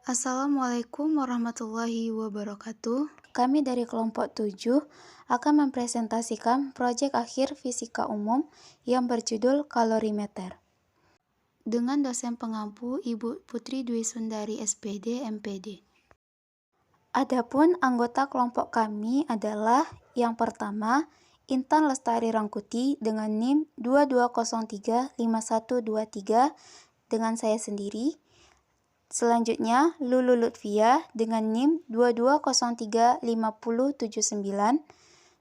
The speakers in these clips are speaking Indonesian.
Assalamualaikum warahmatullahi wabarakatuh. Kami dari kelompok 7 akan mempresentasikan proyek akhir fisika umum yang berjudul kalorimeter. Dengan dosen pengampu Ibu Putri Dwi Sundari SPD MPD. Adapun anggota kelompok kami adalah yang pertama Intan Lestari Rangkuti dengan NIM 22035123 dengan saya sendiri. Selanjutnya, Lulu Lutfia dengan NIM 22035079.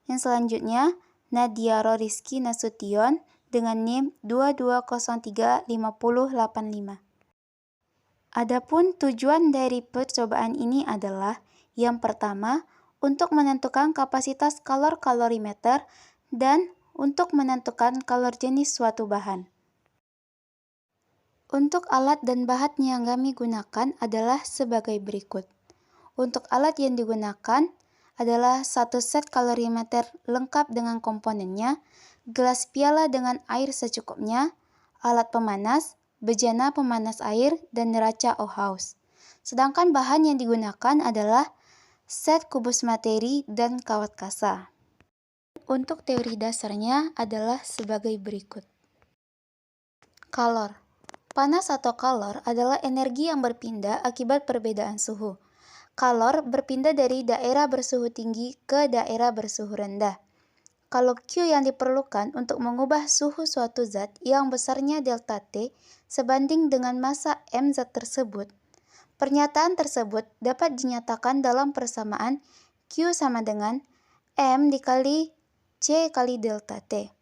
Yang selanjutnya, Nadia Rizky Nasution dengan NIM 22035085. Adapun tujuan dari percobaan ini adalah yang pertama, untuk menentukan kapasitas kalorimeter dan untuk menentukan kalor jenis suatu bahan. Untuk alat dan bahan yang kami gunakan adalah sebagai berikut. Untuk alat yang digunakan adalah satu set kalorimeter lengkap dengan komponennya, gelas piala dengan air secukupnya, alat pemanas, bejana pemanas air, dan neraca Ohaus. Sedangkan bahan yang digunakan adalah set kubus materi dan kawat kasa. Untuk teori dasarnya adalah sebagai berikut. Kalor. Panas atau kalor adalah energi yang berpindah akibat perbedaan suhu. Kalor berpindah dari daerah bersuhu tinggi ke daerah bersuhu rendah. Kalau Q yang diperlukan untuk mengubah suhu suatu zat yang besarnya delta T sebanding dengan massa M zat tersebut, pernyataan tersebut dapat dinyatakan dalam persamaan Q sama dengan M dikali C kali delta T.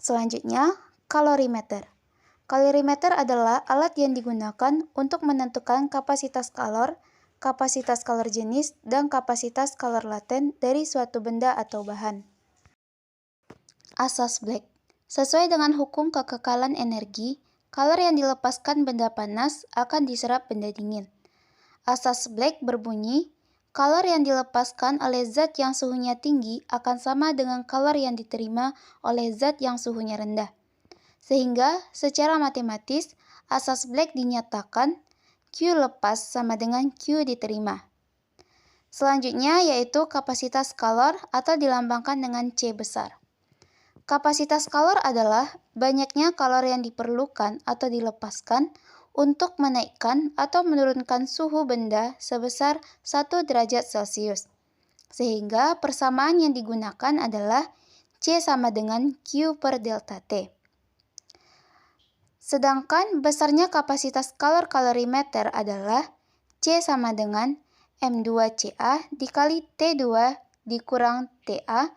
Selanjutnya, kalorimeter. Kalorimeter adalah alat yang digunakan untuk menentukan kapasitas kalor jenis, dan kapasitas kalor laten dari suatu benda atau bahan. Asas Black. Sesuai dengan hukum kekekalan energi, kalor yang dilepaskan benda panas akan diserap benda dingin. Asas Black berbunyi, kalor yang dilepaskan oleh zat yang suhunya tinggi akan sama dengan kalor yang diterima oleh zat yang suhunya rendah. Sehingga secara matematis, asas Black dinyatakan Q lepas sama dengan Q diterima. Selanjutnya yaitu kapasitas kalor atau dilambangkan dengan C besar. Kapasitas kalor adalah banyaknya kalor yang diperlukan atau dilepaskan untuk menaikkan atau menurunkan suhu benda sebesar 1 derajat Celcius. Sehingga persamaan yang digunakan adalah C sama dengan Q per delta T. Sedangkan besarnya kapasitas kalorimeter adalah C sama dengan M2CA dikali T2 dikurang TA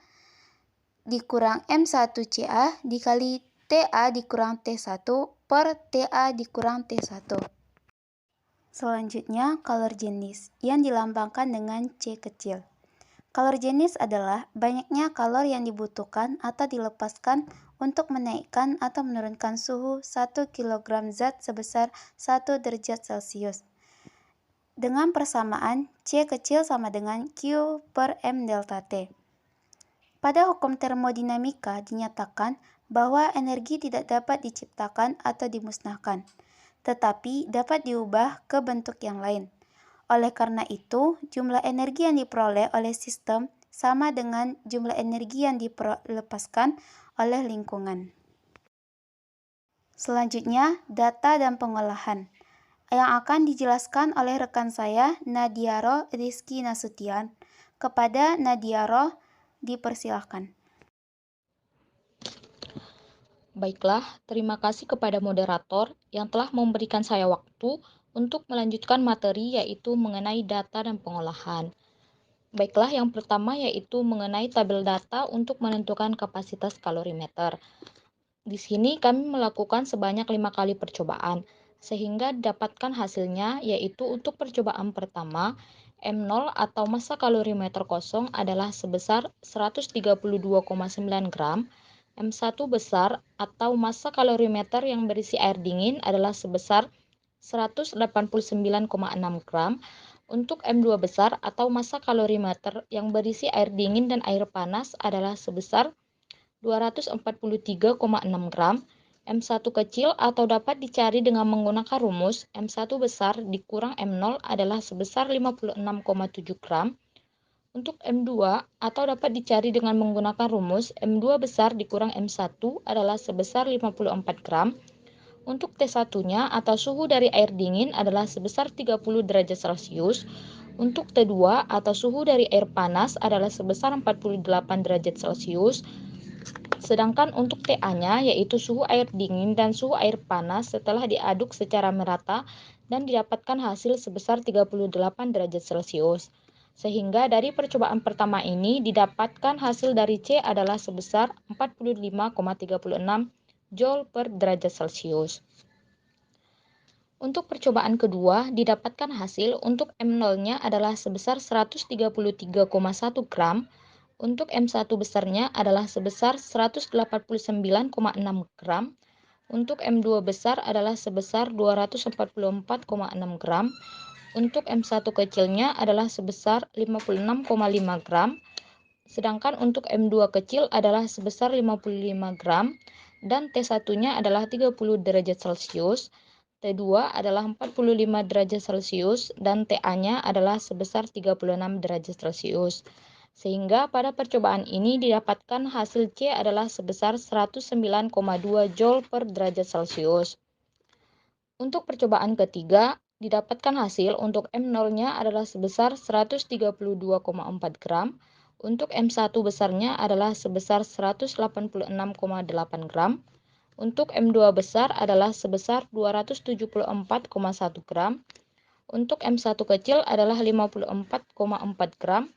dikurang M1CA dikali TA dikurang T1 per TA dikurang T1. Selanjutnya, kalor jenis yang dilambangkan dengan C kecil. Kalor jenis adalah banyaknya kalor yang dibutuhkan atau dilepaskan untuk menaikkan atau menurunkan suhu 1 kg zat sebesar 1 derajat Celcius. Dengan persamaan C kecil sama dengan Q per M delta T. Pada hukum termodinamika dinyatakan bahwa energi tidak dapat diciptakan atau dimusnahkan, tetapi dapat diubah ke bentuk yang lain. Oleh karena itu, jumlah energi yang diperoleh oleh sistem sama dengan jumlah energi yang dilepaskan oleh lingkungan. Selanjutnya, data dan pengolahan yang akan dijelaskan oleh rekan saya, Nadia Rizky Nasution. Kepada Nadia, dipersilahkan. Baiklah, terima kasih kepada moderator yang telah memberikan saya waktu untuk melanjutkan materi yaitu mengenai data dan pengolahan. Baiklah, yang pertama yaitu mengenai tabel data untuk menentukan kapasitas kalorimeter. Di sini kami melakukan sebanyak 5 kali percobaan, sehingga dapatkan hasilnya yaitu untuk percobaan pertama, M0 atau massa kalorimeter kosong adalah sebesar 132,9 gram, M1 besar atau massa kalorimeter yang berisi air dingin adalah sebesar 189,6 gram, untuk M2 besar atau massa kalorimeter yang berisi air dingin dan air panas adalah sebesar 243,6 gram, M1 kecil atau dapat dicari dengan menggunakan rumus M1 besar dikurang M0 adalah sebesar 56,7 gram. Untuk M2 atau dapat dicari dengan menggunakan rumus M2 besar dikurang M1 adalah sebesar 54 gram. Untuk T1-nya atau suhu dari air dingin adalah sebesar 30 derajat Celcius. Untuk T2 atau suhu dari air panas adalah sebesar 48 derajat Celcius. Sedangkan untuk TA-nya yaitu suhu air dingin dan suhu air panas setelah diaduk secara merata dan didapatkan hasil sebesar 38 derajat Celcius. Sehingga dari percobaan pertama ini didapatkan hasil dari C adalah sebesar 45,36 Joule per derajat Celcius. Untuk percobaan kedua didapatkan hasil untuk M0-nya adalah sebesar 133,1 gram. Untuk M1 besarnya adalah sebesar 189,6 gram. Untuk M2 besar adalah sebesar 244,6 gram. Untuk M1 kecilnya adalah sebesar 56,5 gram. Sedangkan untuk M2 kecil adalah sebesar 55 gram. Dan T1-nya adalah 30 derajat Celcius. T2 adalah 45 derajat Celcius dan TA-nya adalah sebesar 36 derajat Celcius. Sehingga pada percobaan ini didapatkan hasil C adalah sebesar 109,2 Joule per derajat Celcius. Untuk percobaan ketiga, didapatkan hasil untuk M0-nya adalah sebesar 132,4 gram, untuk M1 besarnya adalah sebesar 186,8 gram, untuk M2 besar adalah sebesar 274,1 gram, untuk M1 kecil adalah 54,4 gram,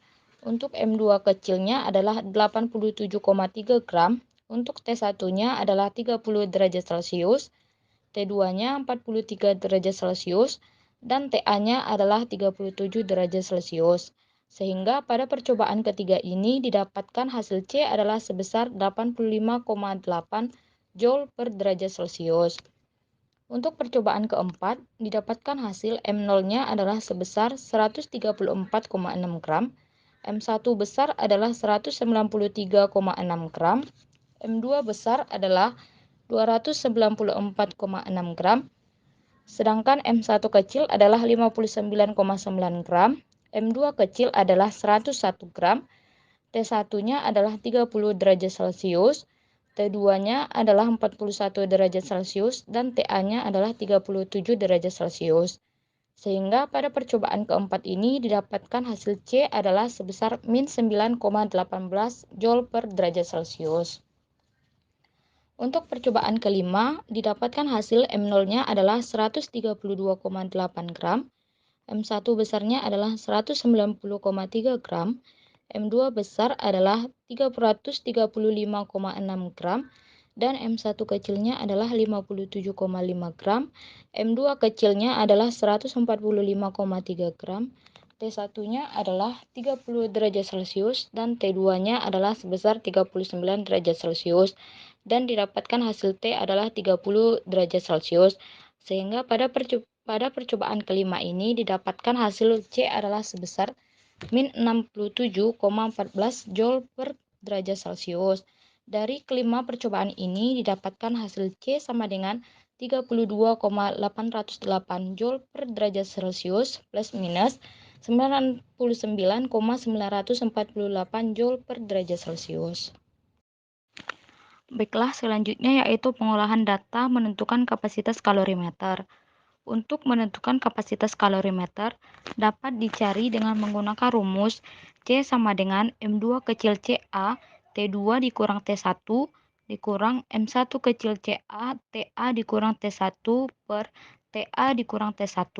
untuk M2 kecilnya adalah 87,3 gram, untuk T1-nya adalah 30 derajat Celcius, T2-nya 43 derajat Celcius, dan TA-nya adalah 37 derajat Celcius. Sehingga pada percobaan ketiga ini didapatkan hasil C adalah sebesar 85,8 Joule per derajat Celcius. Untuk percobaan keempat, didapatkan hasil M0-nya adalah sebesar 134,6 gram, M1 besar adalah 193,6 gram, M2 besar adalah 294,6 gram, sedangkan M1 kecil adalah 59,9 gram, M2 kecil adalah 101 gram, T1-nya adalah 30 derajat Celcius, T2-nya adalah 41 derajat Celcius, dan TA-nya adalah 37 derajat Celcius. Sehingga pada percobaan keempat ini didapatkan hasil C adalah sebesar min 9,18 Joule per derajat Celcius. Untuk percobaan kelima, didapatkan hasil M0-nya adalah 132,8 gram, M1 besarnya adalah 190,3 gram, M2 besar adalah 335,6 gram, dan M1 kecilnya adalah 57,5 gram, M2 kecilnya adalah 145,3 gram, T1-nya adalah 30 derajat Celcius, dan T2-nya adalah sebesar 39 derajat Celcius, dan didapatkan hasil T adalah 30 derajat Celcius, sehingga pada percobaan kelima ini didapatkan hasil C adalah sebesar min 67,14 Joule per derajat Celcius. Dari kelima percobaan ini didapatkan hasil C sama dengan 32,808 Joule per derajat Celcius plus minus 99,948 Joule per derajat Celcius. Baiklah, selanjutnya yaitu pengolahan data menentukan kapasitas kalorimeter. Untuk menentukan kapasitas kalorimeter dapat dicari dengan menggunakan rumus C sama dengan M2 kecil CA T2 dikurang T1 dikurang M1 kecil CA TA dikurang T1 per TA dikurang T1.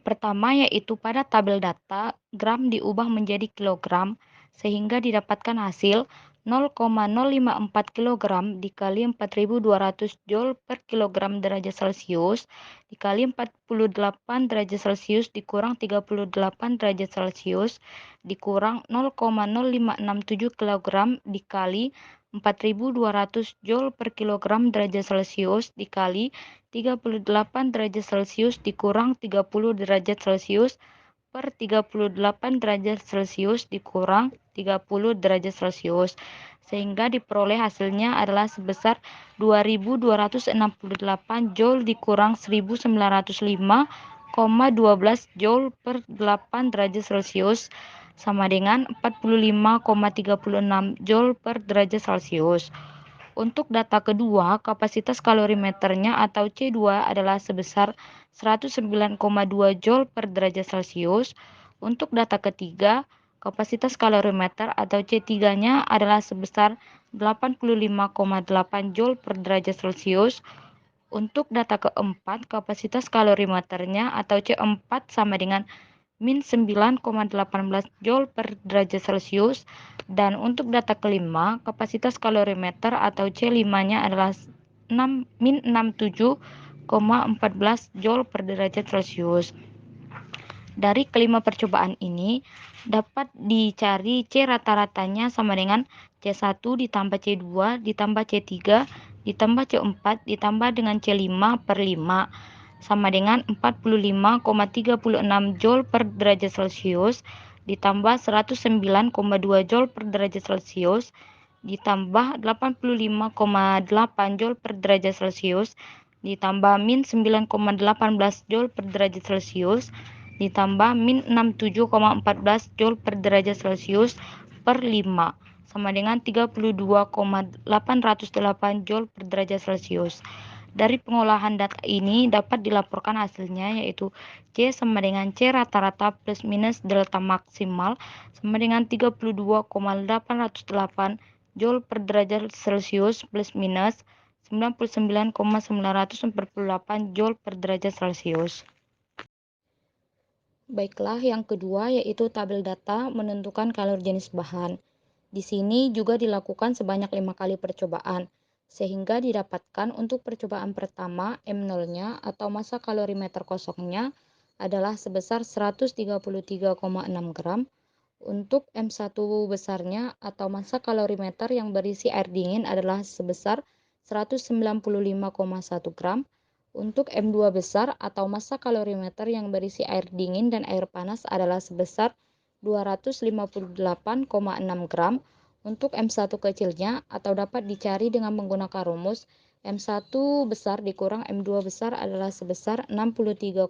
Pertama yaitu pada tabel data gram diubah menjadi kilogram sehingga didapatkan hasil 0,054 kg dikali 4200 Joule per kilogram derajat Celcius dikali 48 derajat Celcius dikurang 38 derajat Celcius dikurang 0,0567 kg dikali 4200 Joule per kilogram derajat Celcius dikali 38 derajat Celcius dikurang 30 derajat Celcius per 38 derajat Celcius dikurang 30 derajat Celcius. sehingga diperoleh hasilnya adalah sebesar 2.268 Joule dikurang 1.905,12 Joule per 8 derajat Celcius sama dengan 45,36 Joule per derajat Celcius. Untuk data kedua, kapasitas kalorimeternya atau C2 adalah sebesar 109,2 Joule per derajat Celcius. Untuk data ketiga, kapasitas kalorimeter atau C3-nya adalah sebesar 85,8 Joule per derajat Celcius. Untuk data keempat, kapasitas kalorimeternya atau C4 sama dengan min 9,18 Joule per derajat Celcius. Dan untuk data kelima, kapasitas kalorimeter atau C5-nya adalah min 67,14 Joule per derajat Celcius. Dari kelima percobaan ini, dapat dicari C rata-ratanya sama dengan C1 ditambah C2 ditambah C3 ditambah C4 ditambah dengan C5 per 5 sama dengan 45,36 Joule per derajat Celcius ditambah 109,2 Joule per derajat Celcius ditambah 85,8 Joule per derajat Celcius ditambah min 9,18 Joule per derajat Celcius ditambah min 67,14 Joule per derajat Celcius per 5 sama dengan 32,808 Joule per derajat Celcius. Dari pengolahan data ini dapat dilaporkan hasilnya yaitu C sama dengan C rata-rata plus minus delta maksimal sama dengan 32,808 Joule per derajat Celcius plus minus 99,948 Joule per derajat Celcius. Baiklah, yang kedua yaitu tabel data menentukan kalori jenis bahan. Di sini juga dilakukan sebanyak 5 kali percobaan, sehingga didapatkan untuk percobaan pertama M0-nya atau massa kalorimeter kosongnya adalah sebesar 133,6 gram. Untuk M1 besarnya atau massa kalorimeter yang berisi air dingin adalah sebesar 195,1 gram. Untuk M2 besar atau massa kalorimeter yang berisi air dingin dan air panas adalah sebesar 258,6 gram. Untuk M1 kecilnya atau dapat dicari dengan menggunakan rumus M1 besar dikurang M2 besar adalah sebesar 63,5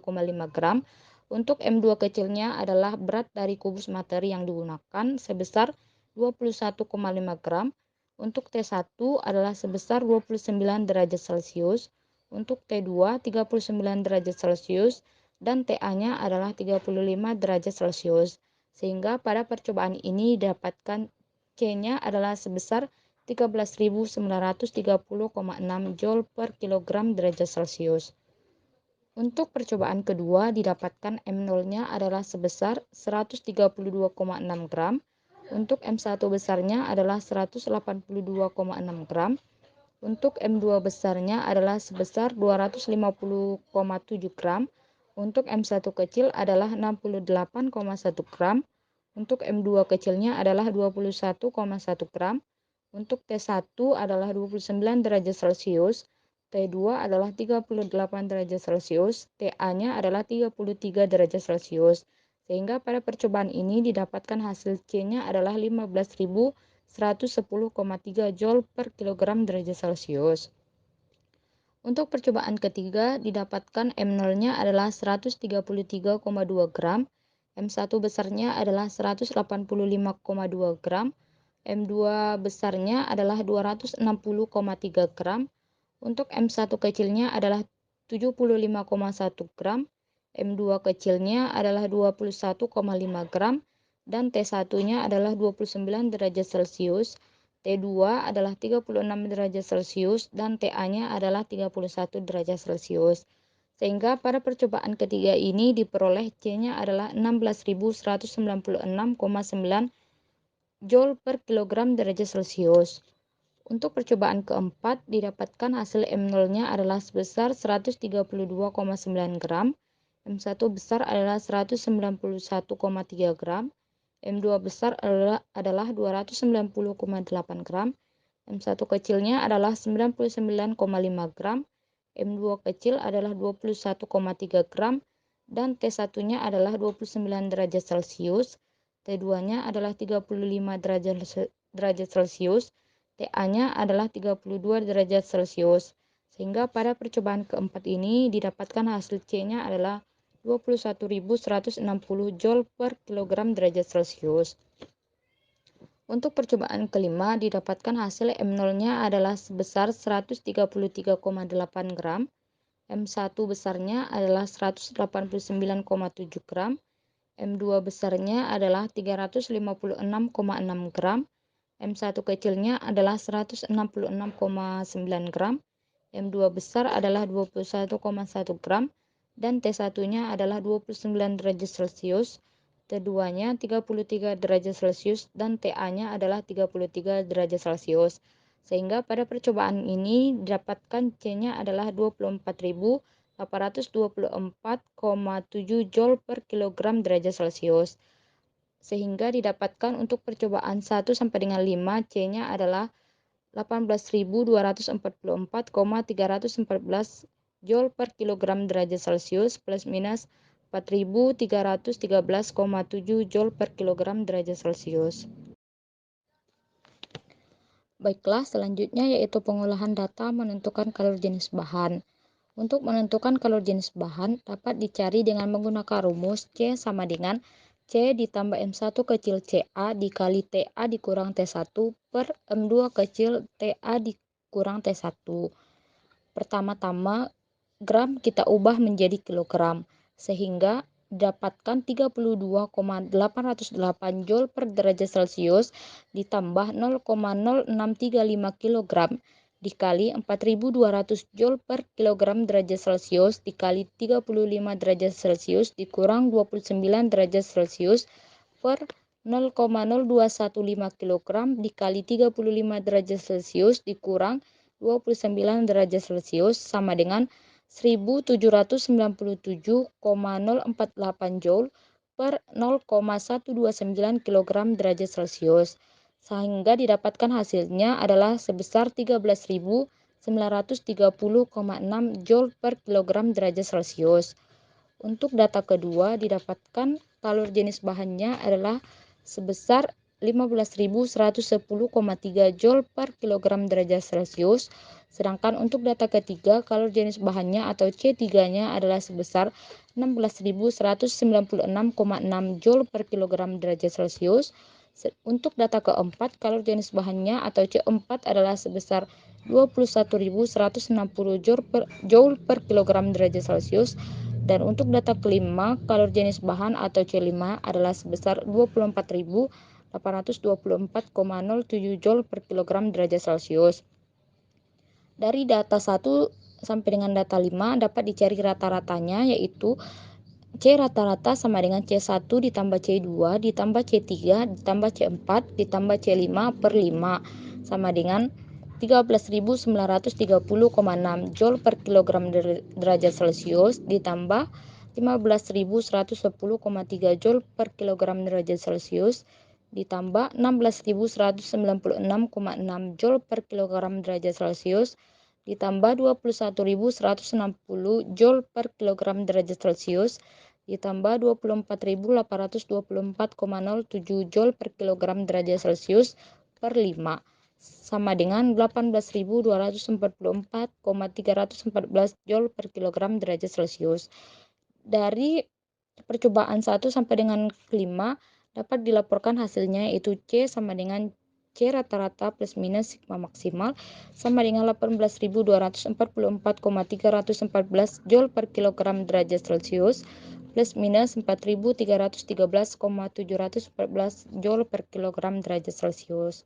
gram. Untuk M2 kecilnya adalah berat dari kubus materi yang digunakan sebesar 21,5 gram. Untuk T1 adalah sebesar 29 derajat Celcius. Untuk T2 39 derajat Celcius dan TA-nya adalah 35 derajat Celcius. Sehingga pada percobaan ini didapatkan C-nya adalah sebesar 13.930,6 Joule per kilogram derajat Celcius. Untuk percobaan kedua didapatkan M0-nya adalah sebesar 132,6 gram. Untuk M1 besarnya adalah 182,6 gram. Untuk M2 besarnya adalah sebesar 250,7 gram. Untuk M1 kecil adalah 68,1 gram. Untuk M2 kecilnya adalah 21,1 gram. Untuk T1 adalah 29 derajat Celcius. T2 adalah 38 derajat Celcius. TA-nya adalah 33 derajat Celcius. Sehingga pada percobaan ini didapatkan hasil C-nya adalah 15.110,3 Joule per kilogram derajat Celcius. Untuk percobaan ketiga didapatkan M0-nya adalah 133,2 gram, M1 besarnya adalah 185,2 gram, M2 besarnya adalah 260,3 gram, untuk M1 kecilnya adalah 75,1 gram, M2 kecilnya adalah 21,5 gram, dan T1-nya adalah 29 derajat Celcius, T2 adalah 36 derajat Celcius, dan TA-nya adalah 31 derajat Celcius. Sehingga pada percobaan ketiga ini diperoleh C-nya adalah 16.196,9 Joule per kilogram derajat Celcius. Untuk percobaan keempat didapatkan hasil M0-nya adalah sebesar 132,9 gram, M1 besar adalah 191,3 gram, M2 besar adalah 290,8 gram, M1 kecilnya adalah 99,5 gram, M2 kecil adalah 21,3 gram, dan T1-nya adalah 29 derajat Celcius, T2-nya adalah 35 derajat Celcius, TA-nya adalah 32 derajat Celcius. Sehingga pada percobaan keempat ini didapatkan hasil C-nya adalah 21.160 Joule per kilogram derajat Celcius. Untuk percobaan kelima didapatkan hasil M0-nya adalah sebesar 133,8 gram, M1 besarnya adalah 189,7 gram, M2 besarnya adalah 356,6 gram, M1 kecilnya adalah 166,9 gram, M2 besar adalah 21,1 gram, dan T1-nya adalah 29 derajat Celcius, T2-nya 33 derajat Celcius, dan TA-nya adalah 33 derajat Celcius. Sehingga pada percobaan ini didapatkan C-nya adalah 24.824,7 Joule per kilogram derajat Celcius. Sehingga didapatkan untuk percobaan 1 sampai dengan 5 C-nya adalah 18.244,314 Joule per kilogram derajat Celcius plus minus 4.313,7 Joule per kilogram derajat Celcius. Baiklah, selanjutnya yaitu pengolahan data menentukan kalori jenis bahan. Untuk menentukan kalori jenis bahan dapat dicari dengan menggunakan rumus C sama dengan C ditambah M1 kecil CA dikali TA dikurang T1 per M2 kecil TA dikurang T1. Pertama-tama, gram kita ubah menjadi kilogram, sehingga dapatkan 32,808 Joule per derajat Celcius ditambah 0,0635 kg dikali 4.200 Joule per kilogram derajat Celcius dikali 35 derajat Celcius dikurang 29 derajat Celcius per 0,0215 kg dikali 35 derajat Celcius dikurang 29 derajat Celcius sama dengan 1797,048 Joule per 0,129 kg derajat Celcius. Sehingga didapatkan hasilnya adalah sebesar 13.930,6 Joule per kilogram derajat Celcius. Untuk data kedua didapatkan kalori jenis bahannya adalah sebesar 15.110,3 Joule per kilogram derajat Celcius. Sedangkan untuk data ketiga kalori jenis bahannya atau C3-nya adalah sebesar 16.196,6 Joule per kilogram derajat Celcius. Untuk data keempat, kalori jenis bahannya atau C4 adalah sebesar 21.160 Joule per kilogram derajat Celcius. Dan untuk data kelima, kalori jenis bahan atau C5 adalah sebesar 24.824,07 Joule per kilogram derajat Celcius. Dari data 1 sampai dengan data 5 dapat dicari rata-ratanya, yaitu C rata-rata sama dengan C1 ditambah C2 ditambah C3 ditambah C4 ditambah C5 per 5 sama dengan 13.930,6 Joule per kilogram derajat Celcius ditambah 15.110,3 Joule per kilogram derajat Celcius ditambah 16.196,6 Joule per kilogram derajat Celcius ditambah 21.160 Joule per kilogram derajat Celcius ditambah 24.824,07 Joule per kilogram derajat Celcius per 5 sama dengan 18.244,314 Joule per kilogram derajat Celcius. Dari percobaan 1 sampai dengan 5 dapat dilaporkan hasilnya yaitu C sama dengan C rata-rata plus minus sigma maksimal sama dengan 18.244,314 Joule per kilogram derajat Celcius plus minus 4.313,714 Joule per kilogram derajat Celcius.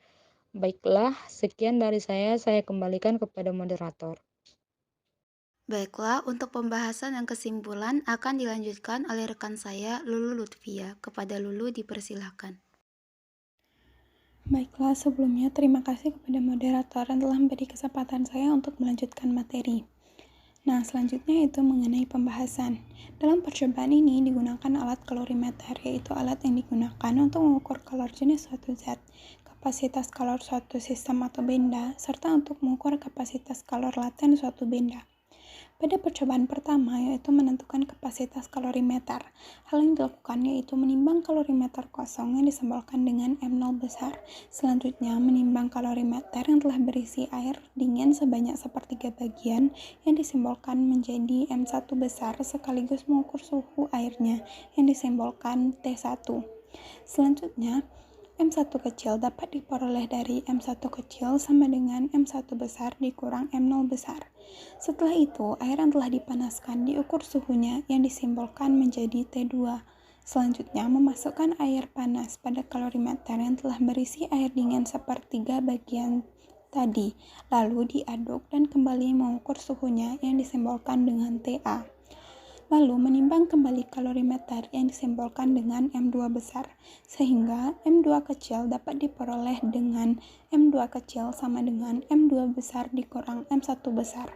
Baiklah, sekian dari saya kembalikan kepada moderator. Baiklah, untuk pembahasan dan kesimpulan akan dilanjutkan oleh rekan saya, Lulu Lutfia. Kepada Lulu dipersilahkan. Baiklah, sebelumnya terima kasih kepada moderator yang telah memberi kesempatan saya untuk melanjutkan materi. Nah, selanjutnya itu mengenai pembahasan. Dalam percobaan ini digunakan alat kalorimeter, yaitu alat yang digunakan untuk mengukur kalori jenis suatu zat, kapasitas kalori suatu sistem atau benda, serta untuk mengukur kapasitas kalori laten suatu benda. Pada percobaan pertama, yaitu menentukan kapasitas kalorimeter. Hal yang dilakukan yaitu menimbang kalorimeter kosong yang disimbolkan dengan M0 besar. Selanjutnya, menimbang kalorimeter yang telah berisi air dingin sebanyak sepertiga bagian yang disimbolkan menjadi M1 besar sekaligus mengukur suhu airnya yang disimbolkan T1. Selanjutnya, M1 kecil dapat diperoleh dari M1 kecil sama dengan M1 besar dikurang M0 besar. Setelah itu, air yang telah dipanaskan diukur suhunya yang disimbolkan menjadi T2. Selanjutnya, memasukkan air panas pada kalorimeter yang telah berisi air dingin sepertiga bagian tadi, lalu diaduk dan kembali mengukur suhunya yang disimbolkan dengan TA. Lalu menimbang kembali kalorimeter yang disimbolkan dengan M2 besar, sehingga M2 kecil dapat diperoleh dengan M2 kecil sama dengan M2 besar dikurang M1 besar.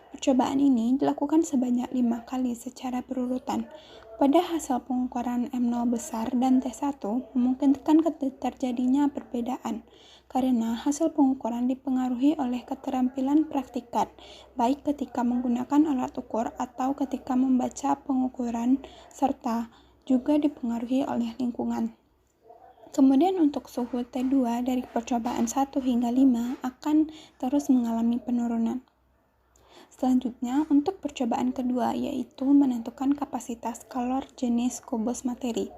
Percobaan ini dilakukan sebanyak 5 kali secara berurutan. Pada hasil pengukuran M0 besar dan T1 memungkinkan terjadinya perbedaan, karena hasil pengukuran dipengaruhi oleh keterampilan praktikat, baik ketika menggunakan alat ukur atau ketika membaca pengukuran, serta juga dipengaruhi oleh lingkungan. Kemudian untuk suhu T2 dari percobaan 1 hingga 5 akan terus mengalami penurunan. Selanjutnya, untuk percobaan kedua, yaitu menentukan kapasitas kalor jenis kubus materi.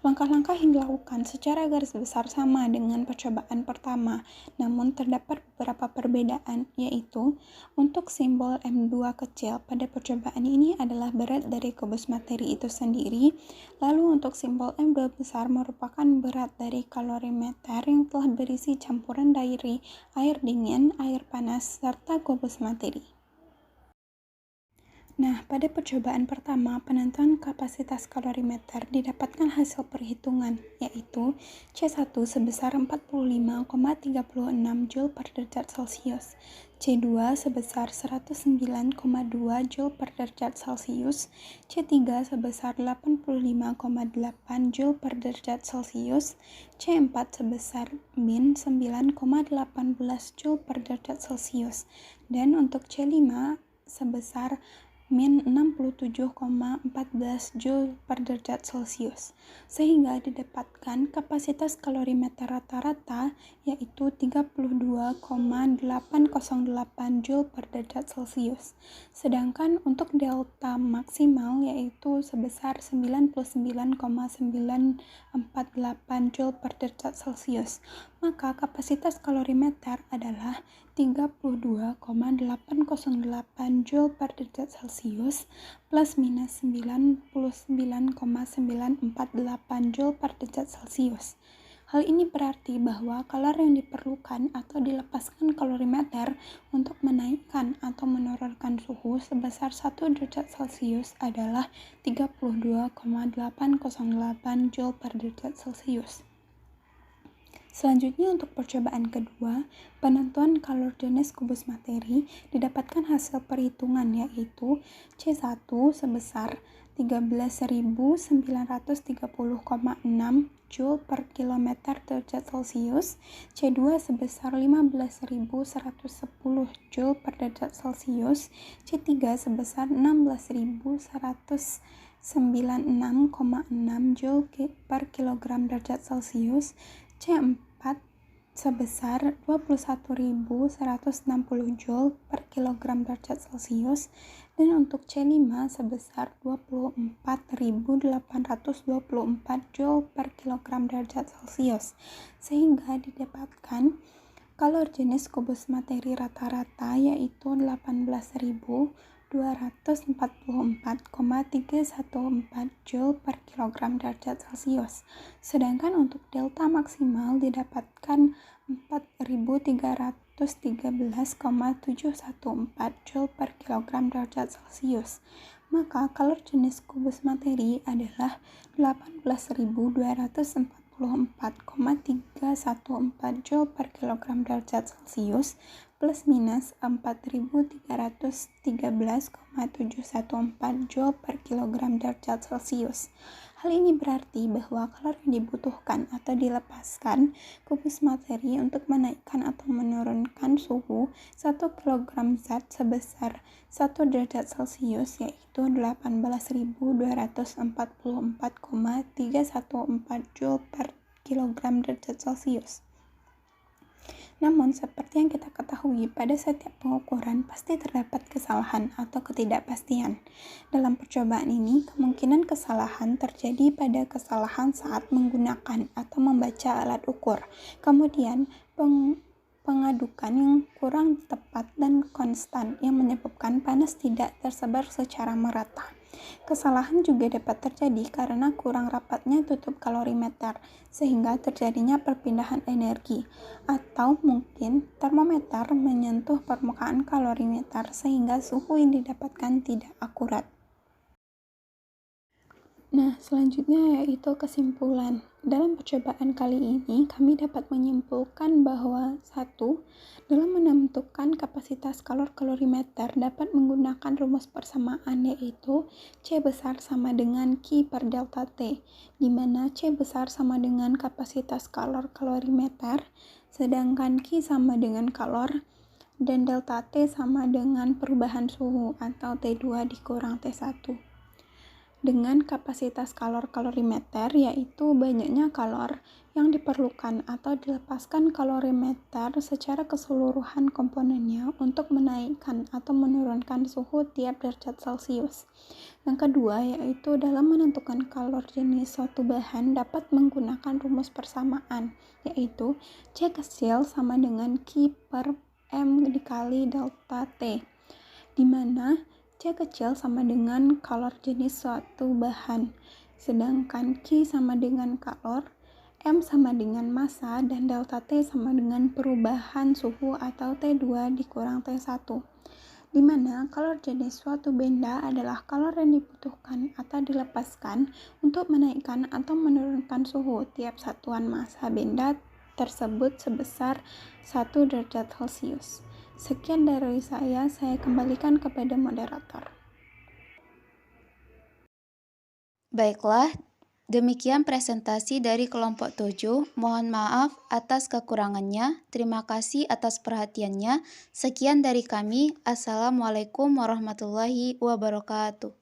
Langkah-langkah yang dilakukan secara garis besar sama dengan percobaan pertama, namun terdapat beberapa perbedaan, yaitu untuk simbol M2 kecil pada percobaan ini adalah berat dari kubus materi itu sendiri, lalu untuk simbol M2 besar merupakan berat dari kalorimeter yang telah berisi campuran dari air dingin, air panas, serta kubus materi. Nah, pada percobaan pertama, penentuan kapasitas kalorimeter didapatkan hasil perhitungan, yaitu C1 sebesar 45,36 Joule per derajat Celcius, C2 sebesar 109,2 Joule per derajat Celcius, C3 sebesar 85,8 Joule per derajat Celcius, C4 sebesar min 9,18 Joule per derajat Celcius, dan untuk C5 sebesar min 67,14 Joule per derajat Celcius, sehingga didapatkan kapasitas kalorimeter rata-rata yaitu 32,808 Joule per derajat Celcius. Sedangkan untuk delta maksimal yaitu sebesar 99,948 Joule per derajat Celcius. Maka kapasitas kalorimeter adalah 32,808 Joule per derajat Celcius plus minus 99,948 Joule per derajat Celcius. Hal ini berarti bahwa kalor yang diperlukan atau dilepaskan kalorimeter untuk menaikkan atau menurunkan suhu sebesar 1 derajat Celcius adalah 32,808 Joule per derajat Celcius. Selanjutnya untuk percobaan kedua, penentuan kalor jenis kubus materi didapatkan hasil perhitungan yaitu C1 sebesar 13.930,6 Joule per kilometer derajat Celcius, C2 sebesar 15.110 Joule per derajat Celcius, C3 sebesar 16.196,6 Joule per kilogram derajat Celcius, C4 sebesar 21.160 Joule per kilogram derajat Celcius, dan untuk C5 sebesar 24.824 Joule per kilogram derajat Celcius, sehingga didapatkan kalor jenis kubus materi rata-rata yaitu 18.244,314 Joule per kilogram derajat Celcius. Sedangkan untuk delta maksimal didapatkan 4.313,714 Joule per kilogram derajat Celcius. Maka kalor jenis kubus materi adalah 18.244,314 Joule per kilogram derajat Celcius plus minus 4.313,714 Joule per kilogram derajat Celcius. Hal ini berarti bahwa kalori yang dibutuhkan atau dilepaskan kubus materi untuk menaikkan atau menurunkan suhu 1 kg zat sebesar 1 derajat Celcius yaitu 18.244,314 Joule per kilogram derajat Celcius. Namun, seperti yang kita ketahui, pada setiap pengukuran pasti terdapat kesalahan atau ketidakpastian. Dalam percobaan ini, kemungkinan kesalahan terjadi pada kesalahan saat menggunakan atau membaca alat ukur. Kemudian, pengadukan yang kurang tepat dan konstan yang menyebabkan panas tidak tersebar secara merata. Kesalahan juga dapat terjadi karena kurang rapatnya tutup kalorimeter, sehingga terjadinya perpindahan energi, atau mungkin termometer menyentuh permukaan kalorimeter sehingga suhu yang didapatkan tidak akurat. Nah, selanjutnya yaitu kesimpulan. Dalam percobaan kali ini, kami dapat menyimpulkan bahwa 1. Dalam menentukan kapasitas kalorimeter dapat menggunakan rumus persamaan yaitu C besar sama dengan Q per delta T, di mana C besar sama dengan kapasitas kalorimeter, sedangkan Q sama dengan kalor, dan delta T sama dengan perubahan suhu atau T2 dikurang T1. Dengan kapasitas kalorimeter yaitu banyaknya kalor yang diperlukan atau dilepaskan kalorimeter secara keseluruhan komponennya untuk menaikkan atau menurunkan suhu tiap derajat Celcius. Yang kedua yaitu dalam menentukan kalor jenis suatu bahan dapat menggunakan rumus persamaan yaitu C kecil sama dengan Q per M dikali delta T, di mana C kecil sama dengan kalor jenis suatu bahan, sedangkan Q sama dengan kalor, M sama dengan massa, dan delta T sama dengan perubahan suhu atau T2 dikurang T1, di mana kalor jenis suatu benda adalah kalor yang dibutuhkan atau dilepaskan untuk menaikkan atau menurunkan suhu tiap satuan massa benda tersebut sebesar 1 derajat Celcius. Sekian dari saya kembalikan kepada moderator. Baiklah, demikian presentasi dari kelompok 7. Mohon maaf atas kekurangannya. Terima kasih atas perhatiannya. Sekian dari kami. Assalamualaikum warahmatullahi wabarakatuh.